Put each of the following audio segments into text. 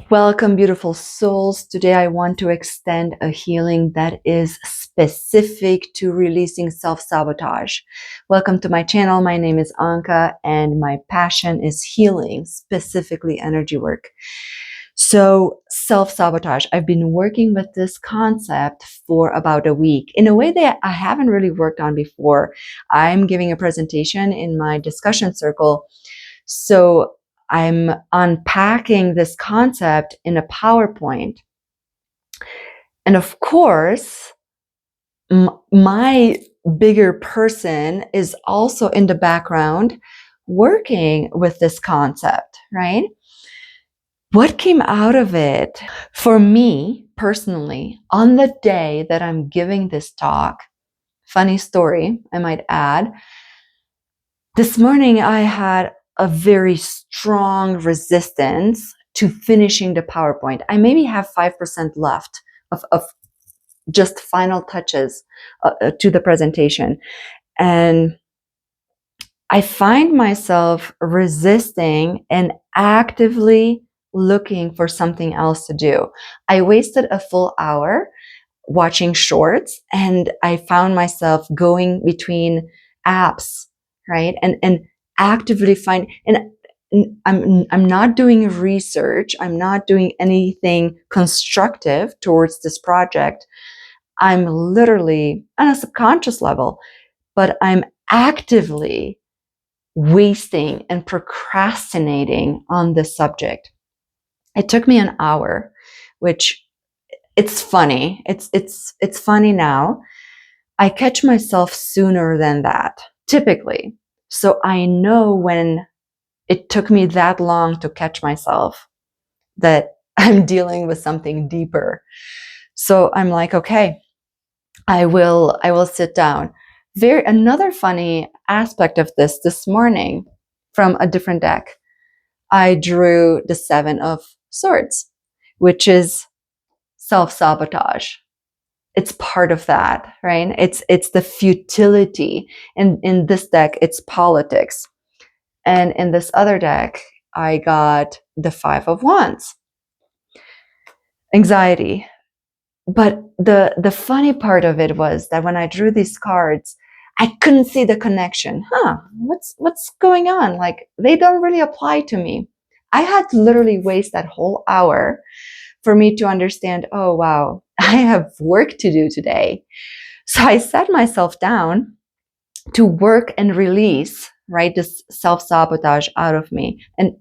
Welcome, beautiful souls. Today I want to extend a healing that is specific to releasing self-sabotage. Welcome to my channel. My name is Anka and my passion is healing, specifically energy work. So self-sabotage, I've been working with this concept for about a week in a way that I haven't really worked on before. I'm giving a presentation in my discussion circle. So I'm unpacking this concept in a PowerPoint. And of course, my bigger person is also in the background working with this concept, right? What came out of it for me personally on the day that I'm giving this talk? Funny story, I might add. This morning I had a very strong resistance to finishing the PowerPoint. I maybe have 5% left of just final touches to the presentation. And I find myself resisting and actively looking for something else to do. I wasted a full hour watching shorts and I found myself going between apps, right? And actively find, and I'm not doing research. I'm not doing anything constructive towards this project. I'm literally on a subconscious level, but I'm actively wasting and procrastinating on this subject. It took me an hour, which it's funny. It's funny now. I catch myself sooner than that, typically. So I know when it took me that long to catch myself that I'm dealing with something deeper. So I'm like, okay, I will sit down. Another funny aspect of this morning from a different deck, I drew the Seven of Swords, which is self-sabotage. It's part of that, right? It's the futility. And in this deck, it's politics. And in this other deck, I got the Five of Wands, anxiety. But the funny part of it was that when I drew these cards, I couldn't see the connection. What's going on? Like, they don't really apply to me. I had to literally waste that whole hour for me to understand, oh, wow, I have work to do today. So I sat myself down to work and release, right, this self-sabotage out of me. And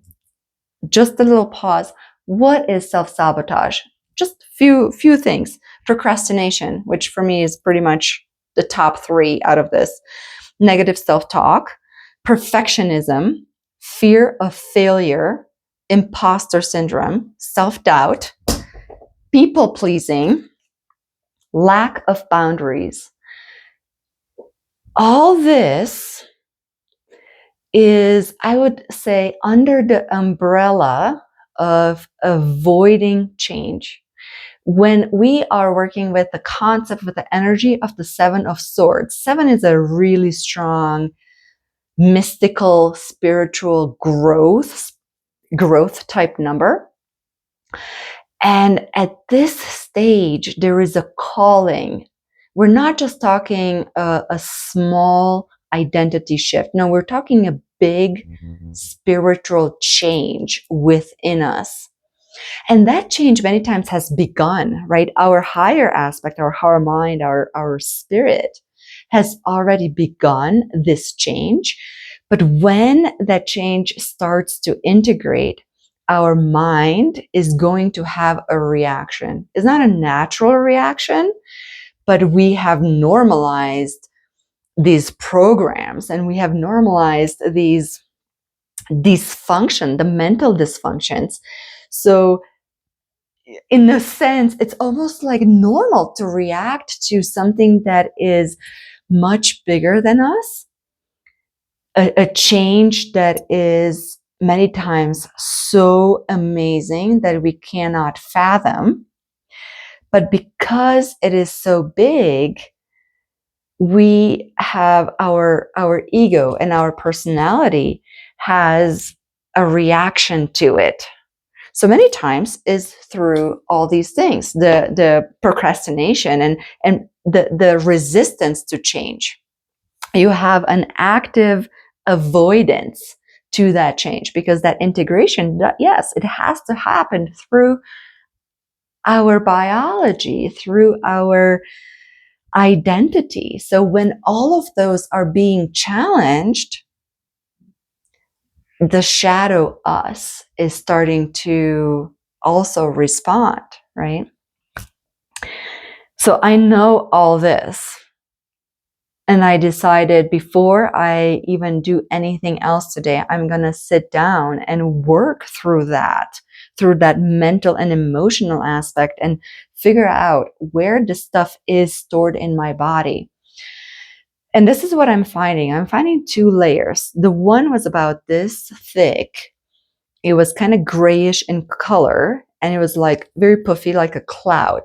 just a little pause. What is self-sabotage? Just few things. Procrastination, which for me is pretty much the top 3 out of this. Negative self-talk, perfectionism, fear of failure, imposter syndrome, self-doubt, people-pleasing, lack of boundaries. All this is, I would say, under the umbrella of avoiding change. When we are working with the concept, with the energy of the Seven of Swords, 7 is a really strong, mystical, spiritual growth type number. And at this stage, there is a calling. We're not just talking a small identity shift. No, we're talking a big spiritual change within us. And that change many times has begun, right? Our higher aspect, our higher mind, our spirit has already begun this change. But when that change starts to integrate, our mind is going to have a reaction. It's not a natural reaction, but we have normalized these programs and we have normalized these dysfunction, the mental dysfunctions. So in a sense, it's almost like normal to react to something that is much bigger than us, a change that is many times so amazing that we cannot fathom. But because it is so big, we have our ego and our personality has a reaction to it. So many times is through all these things, the procrastination and the resistance to change. You have an active avoidance to that change, because that integration, yes, it has to happen through our biology, through our identity. So when all of those are being challenged, the shadow us is starting to also respond, right? So I know all this. And I decided before I even do anything else today, I'm going to sit down and work through that mental and emotional aspect, and figure out where the stuff is stored in my body. And this is what I'm finding. I'm finding two layers. The one was about this thick. It was kind of grayish in color, and it was like very puffy, like a cloud.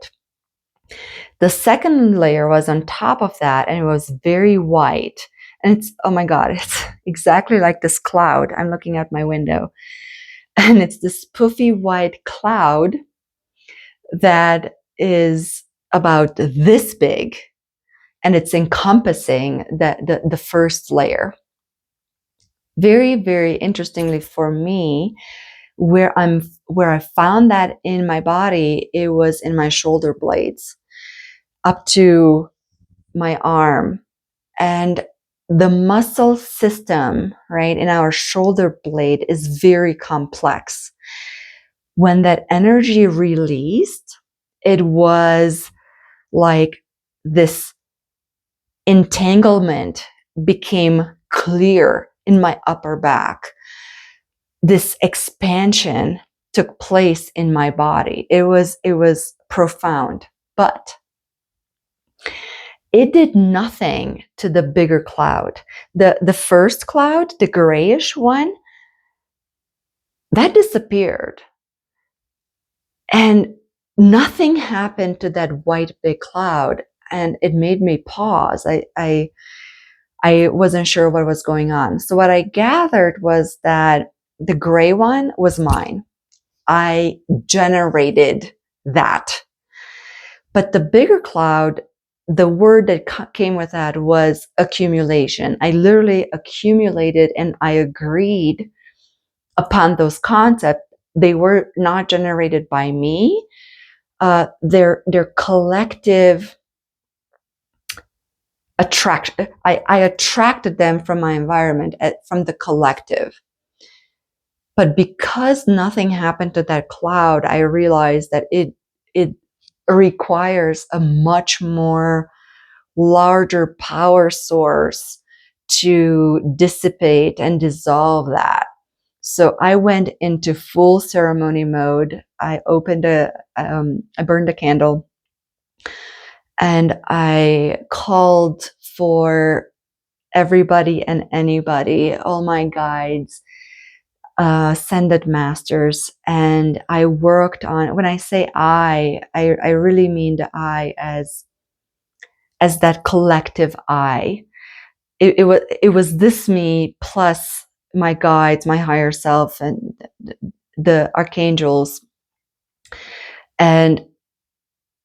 The second layer was on top of that, and it was very white. And it's, oh my God, it's exactly like this cloud. I'm looking out my window, and it's this puffy white cloud that is about this big, and it's encompassing the first layer. Very, very interestingly for me, where I found that in my body, it was in my shoulder blades up to my arm. And the muscle system, right, in our shoulder blade is very complex. When that energy released, it was like this entanglement became clear in my upper back. This expansion took place in my body. It was profound, but it did nothing to the bigger cloud. The first cloud, the grayish one, that disappeared. And nothing happened to that white big cloud. And it made me pause. I wasn't sure what was going on. So what I gathered was that the gray one was mine. I generated that. But the bigger cloud, the word that came with that was accumulation. I literally accumulated, and I agreed upon those concepts. They were not generated by me. They're collective attraction. I attracted them from my environment, from the collective. But because nothing happened to that cloud, I realized that it requires a much more larger power source to dissipate and dissolve that. So I went into full ceremony mode. I burned a candle, and I called for everybody and anybody, all my guides, ascended masters, and I worked on. When I say I really mean the I as that collective I. It was this me plus my guides, my higher self, and the archangels. And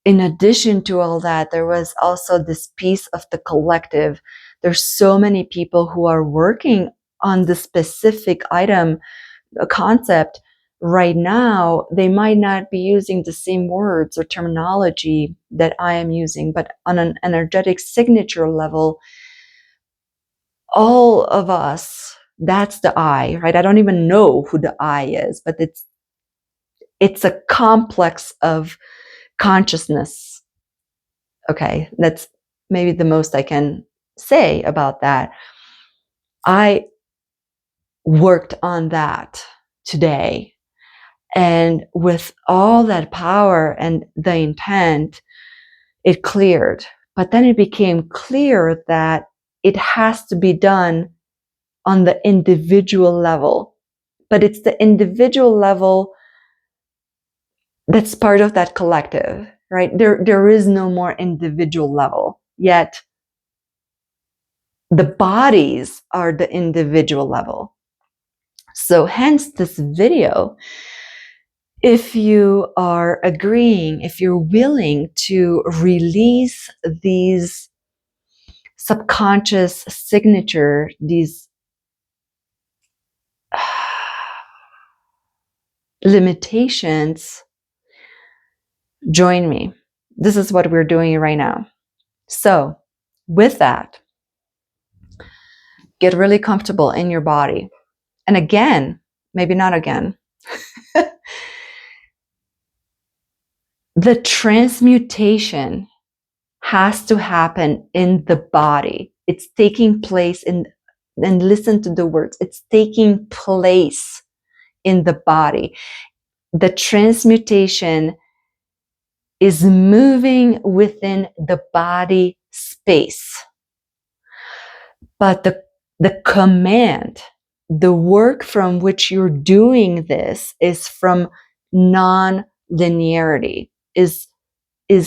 in addition to all that, there was also this piece of the collective. There's so many people who are working on the specific item, a concept right now. They might not be using the same words or terminology that I am using, but on an energetic signature level, all of us, that's the I, right? I don't even know who the I is, but it's a complex of consciousness. Okay, that's maybe the most I can say about that. I worked on that today, and with all that power and the intent, it cleared. But then it became clear that it has to be done on the individual level. But it's the individual level that's part of that collective, right? There is no more individual level, yet the bodies are the individual level. So hence this video If you are agreeing, if you're willing to release these subconscious signature, these limitations, join me. This is what we're doing right now. So, with that, get really comfortable in your body. And again, maybe not again, the transmutation has to happen in the body. It's taking place in, and listen to the words, it's taking place in the body. The transmutation is moving within the body space. But the command, the work from which you're doing this is from non-linearity, is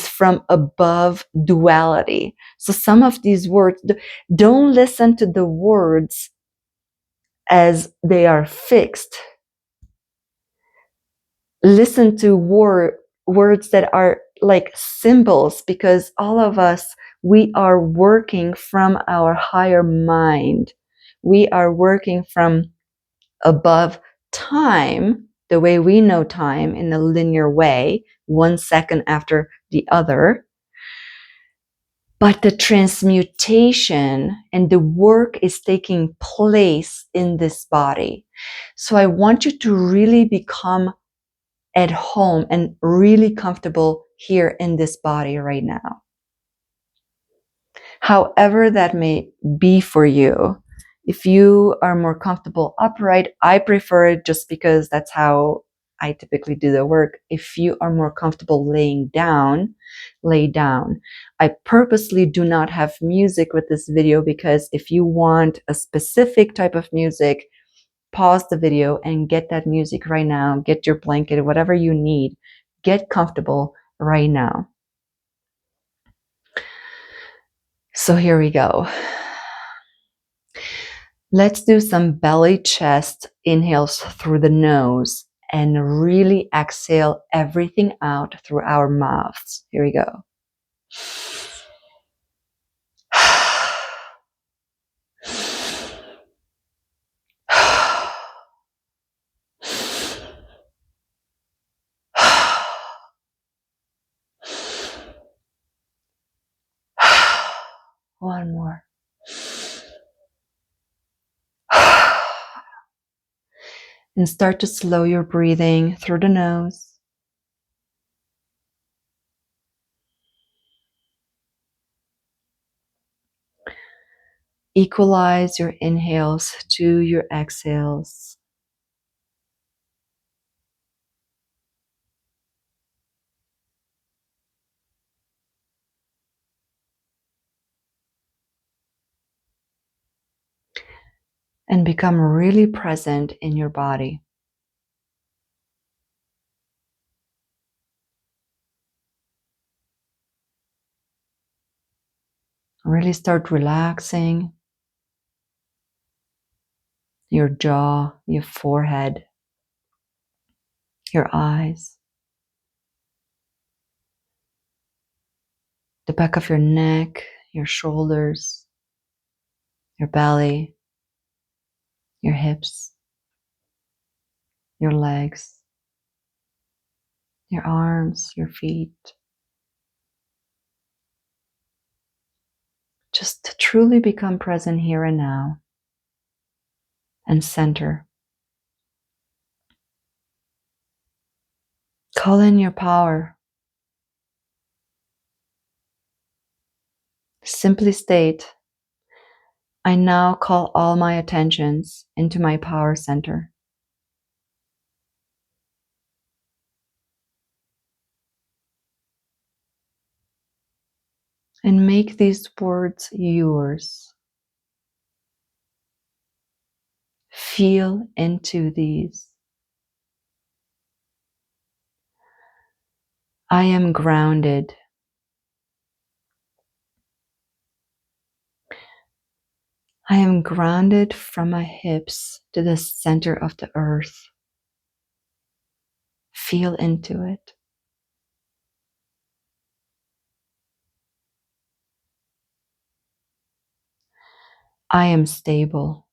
from above duality. So some of these words, don't listen to the words as they are fixed. Listen to words that are like symbols, because all of us, we are working from our higher mind. We are working from above time, the way we know time in a linear way, 1 second after the other. But the transmutation and the work is taking place in this body. So I want you to really become at home and really comfortable here in this body right now. However that may be for you. If you are more comfortable upright, I prefer it just because that's how I typically do the work. If you are more comfortable laying down, lay down. I purposely do not have music with this video, because if you want a specific type of music, pause the video and get that music right now. Get your blanket, whatever you need. Get comfortable right now. So here we go. Let's do some belly chest inhales through the nose and really exhale everything out through our mouths. Here we go. One more. And start to slow your breathing through the nose. Equalize your inhales to your exhales. And become really present in your body. Really start relaxing your jaw, your forehead, your eyes, the back of your neck, your shoulders, your belly, your hips, your legs, your arms, your feet. Just to truly become present here and now and center. Call in your power. Simply state, I now call all my attentions into my power center. And make these words yours. Feel into these. I am grounded. I am grounded from my hips to the center of the earth. Feel into it. I am stable.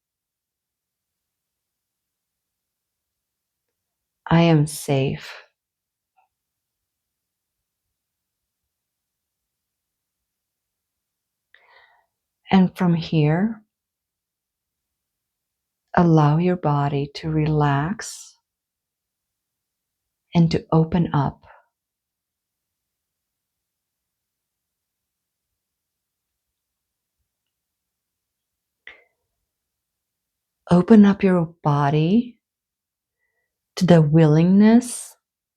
I am safe. And from here, allow your body to relax and to open up. Open up your body to the willingness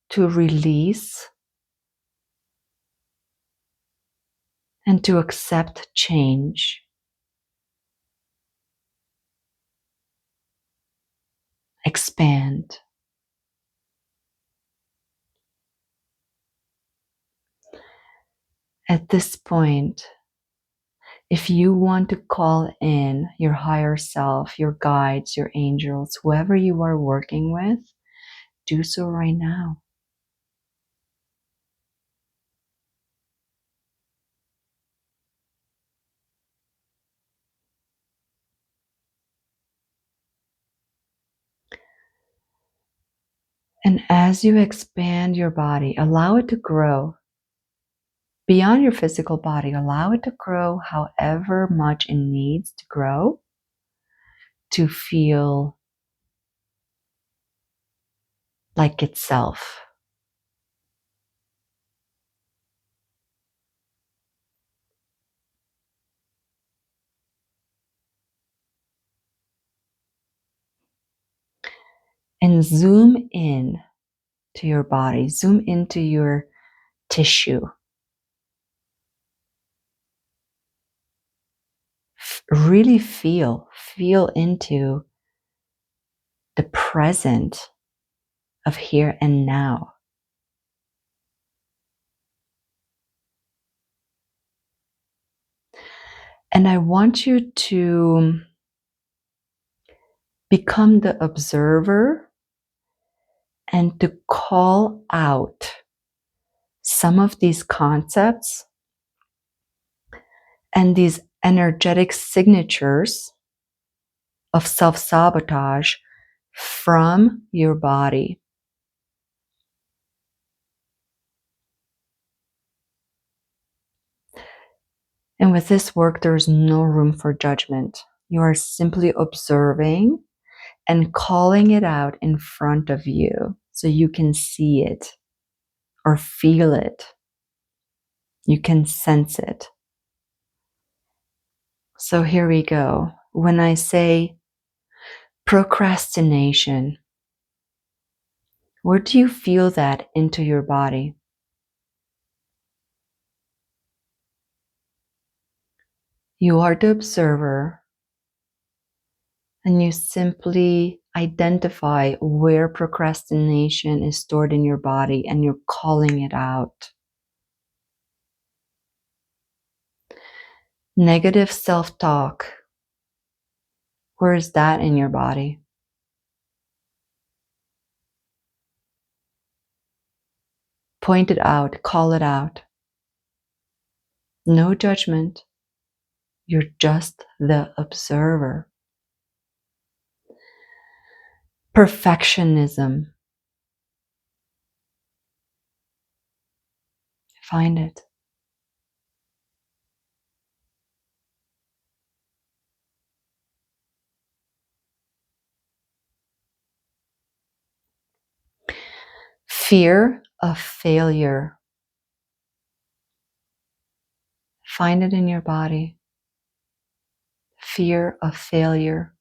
to release and to accept change. Expand. At this point, if you want to call in your higher self, your guides, your angels, whoever you are working with, do so right now. And as you expand your body, allow it to grow beyond your physical body. Allow it to grow however much it needs to grow to feel like itself. And zoom in to your body, zoom into your tissue. Really feel into the present of here and now. And I want you to become the observer and to call out some of these concepts and these energetic signatures of self-sabotage from your body. And with this work, there is no room for judgment. You are simply observing and calling it out in front of you so you can see it or feel it. You can sense it. So here we go. When I say procrastination, where do you feel that into your body? You are the observer, and you simply identify where procrastination is stored in your body and you're calling it out. Negative self-talk, where is that in your body? Point it out, call it out. No judgment. You're just the observer. Perfectionism. Find it. Fear of failure. Find it in your body. Fear of failure.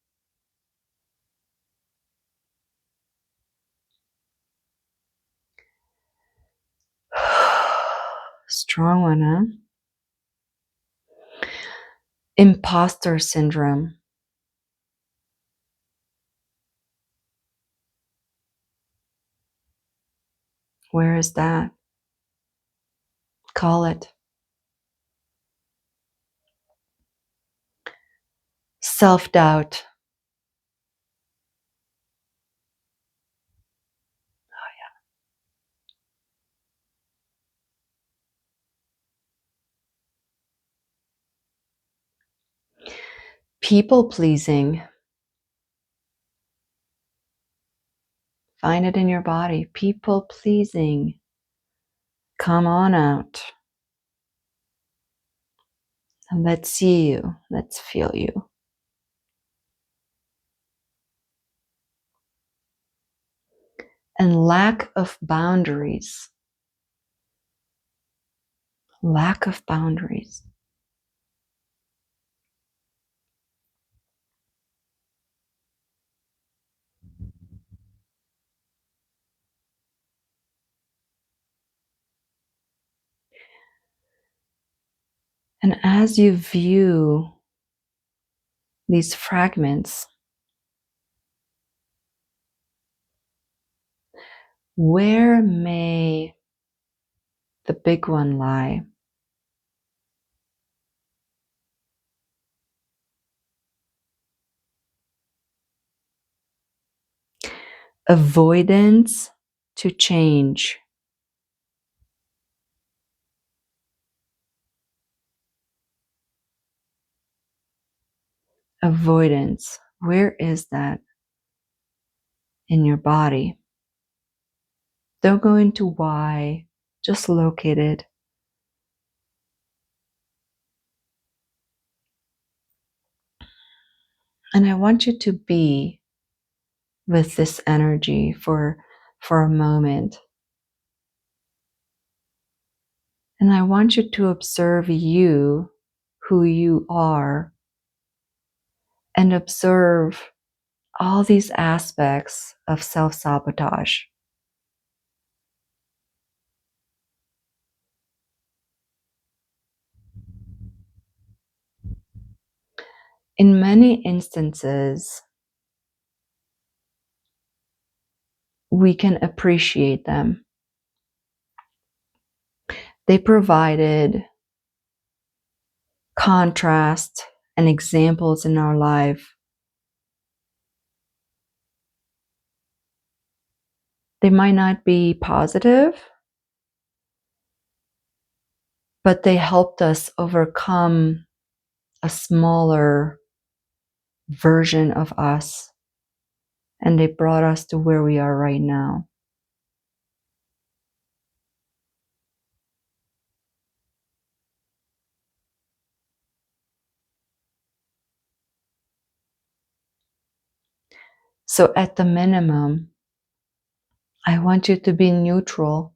Strong one, huh? Imposter syndrome. Where is that? Call it. Self-doubt. People pleasing. Find it in your body. People pleasing. Come on out. And let's see you. Let's feel you. And lack of boundaries. Lack of boundaries. And as you view these fragments, where may the big one lie? Avoidance to change. Avoidance. Where is that in your body? Don't go into why, just locate it. And I want you to be with this energy for a moment. And I want you to observe you, who you are, and observe all these aspects of self-sabotage. In many instances, we can appreciate them. They provided contrast and examples in our life. They might not be positive, but they helped us overcome a smaller version of us, and they brought us to where we are right now. So at the minimum, I want you to be neutral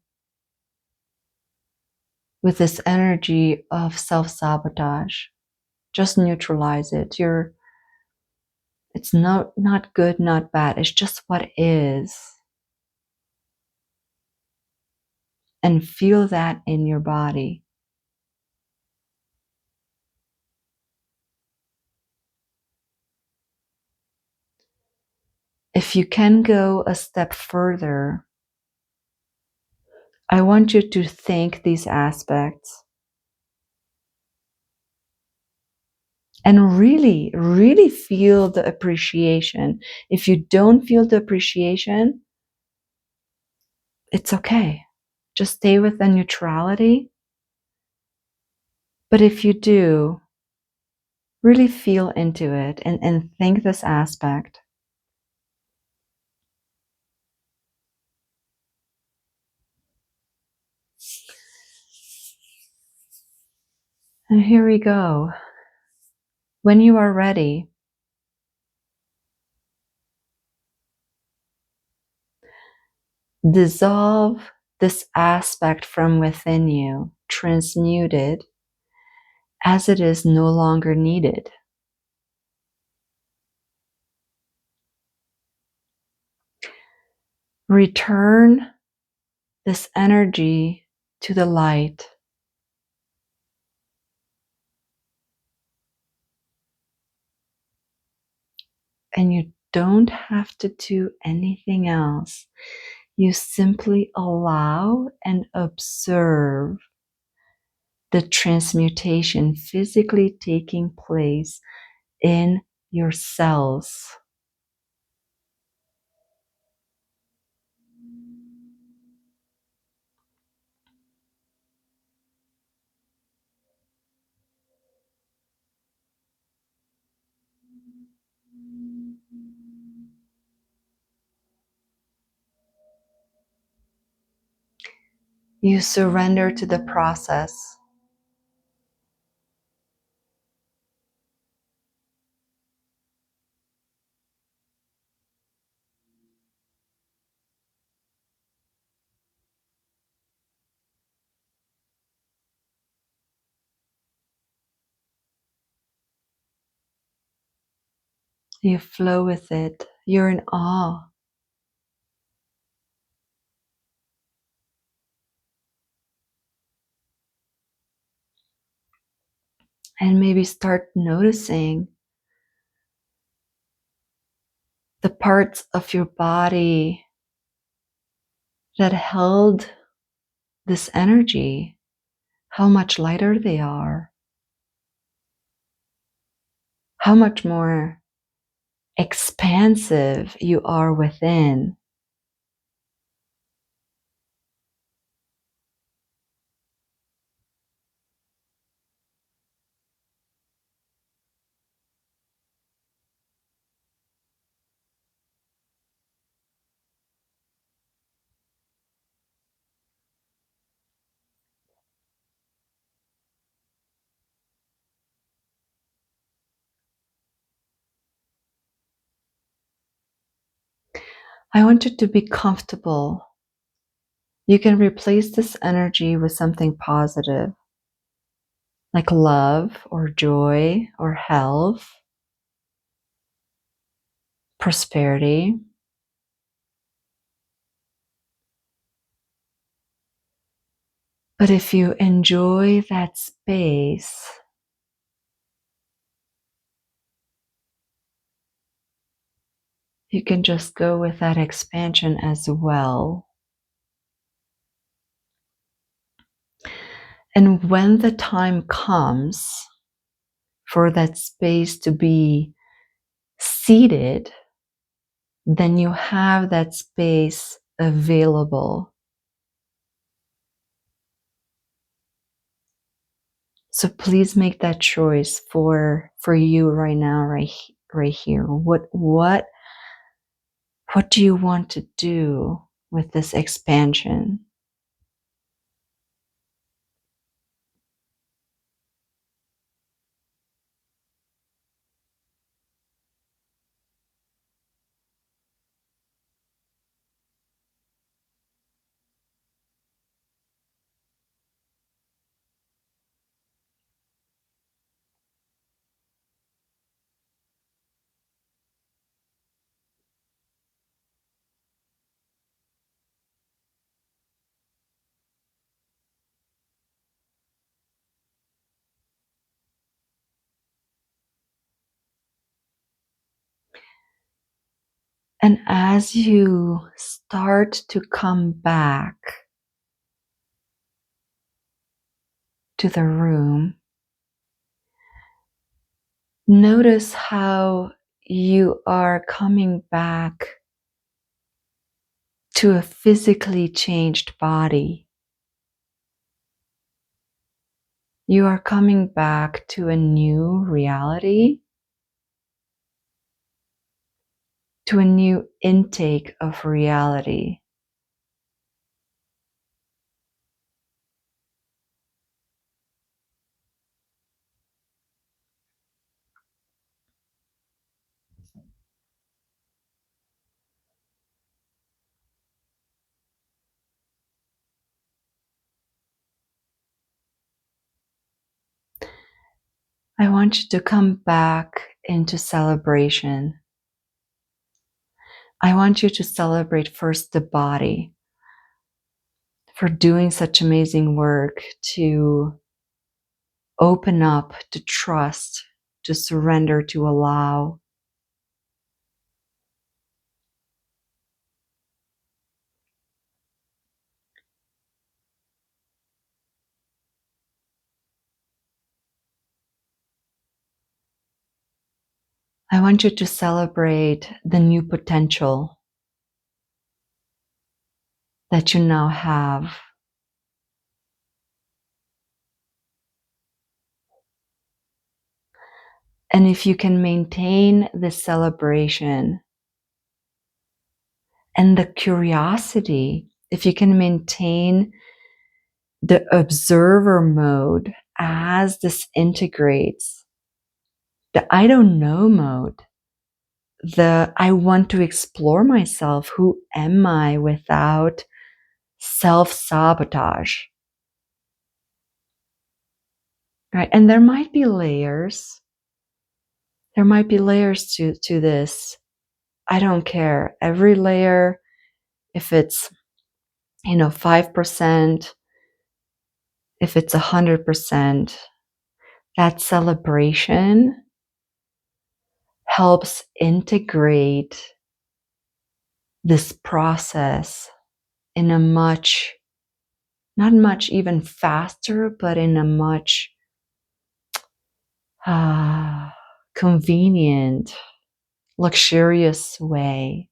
with this energy of self-sabotage. Just neutralize it. It's not good, not bad. It's just what is. And feel that in your body. If you can go a step further, I want you to think these aspects and really, really feel the appreciation. If you don't feel the appreciation, it's okay. Just stay with the neutrality. But if you do, really feel into it and think this aspect. And here we go. When you are ready, dissolve this aspect from within you, transmute it as it is no longer needed. Return this energy to the light. And you don't have to do anything else. You simply allow and observe the transmutation physically taking place in your cells. You surrender to the process. You flow with it. You're in awe. And maybe start noticing the parts of your body that held this energy, how much lighter they are, how much more expansive you are within. I want you to be comfortable. You can replace this energy with something positive, like love or joy or health, prosperity. But if you enjoy that space, you can just go with that expansion as well. And when the time comes for that space to be seated, then you have that space available. So please make that choice for you right now, right here. What do you want to do with this expansion? And as you start to come back to the room, notice how you are coming back to a physically changed body. You are coming back to a new reality, to a new intake of reality. I want you to come back into celebration. I want you to celebrate first the body for doing such amazing work, to open up, to trust, to surrender, to allow. I want you to celebrate the new potential that you now have. And if you can maintain the celebration and the curiosity, if you can maintain the observer mode as this integrates, the I don't know mode, the I want to explore myself, who am I without self-sabotage, right? And there might be layers. There might be layers to this. I don't care. Every layer, if it's 5%, if it's 100%, that celebration helps integrate this process in a much, not much even faster, but in a much convenient, luxurious way.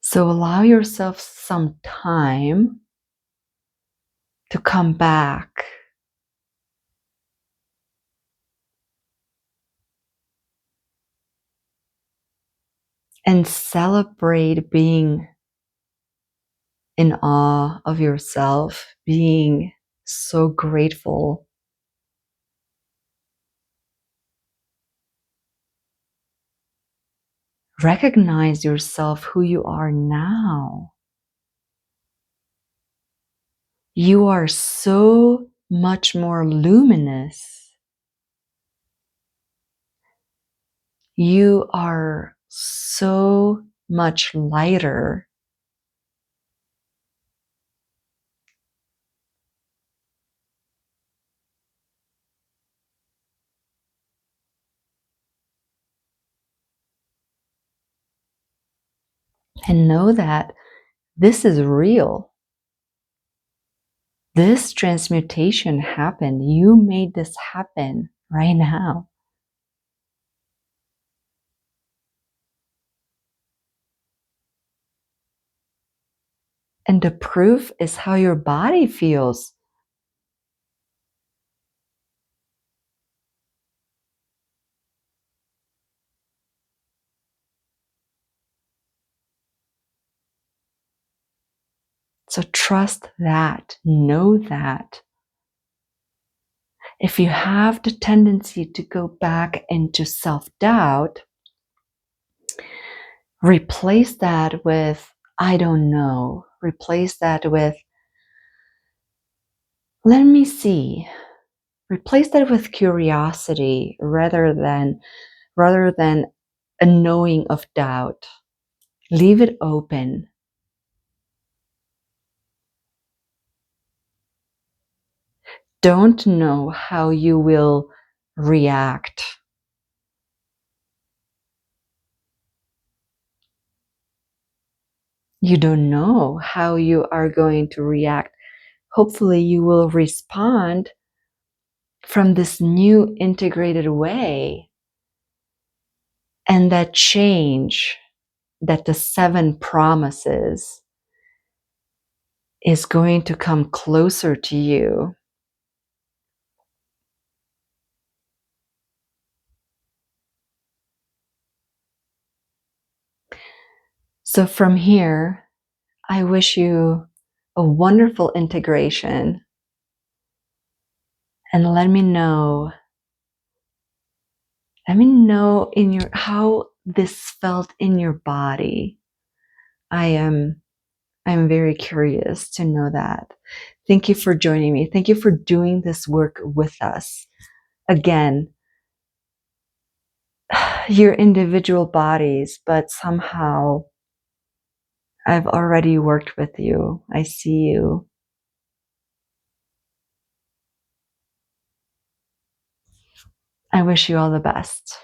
So allow yourself some time to come back and celebrate being in awe of yourself, being so grateful. Recognize yourself, who you are now. You are so much more luminous. You are so much lighter. And know that this is real. This transmutation happened. You made this happen right now. And the proof is how your body feels. So trust that, know that. If you have the tendency to go back into self-doubt, replace that with, I don't know. Replace that with, let me see. Replace that with curiosity rather than a knowing of doubt. Leave it open. Don't know how you will react. You don't know how you are going to react. Hopefully you will respond from this new integrated way. And that change that the 7 promises is going to come closer to you. So from here, I wish you a wonderful integration, and let me know in your how this felt in your body. I'm very curious to know that. Thank you for joining me. Thank you for doing this work with us. Again, your individual bodies, but somehow I've already worked with you. I see you. I wish you all the best.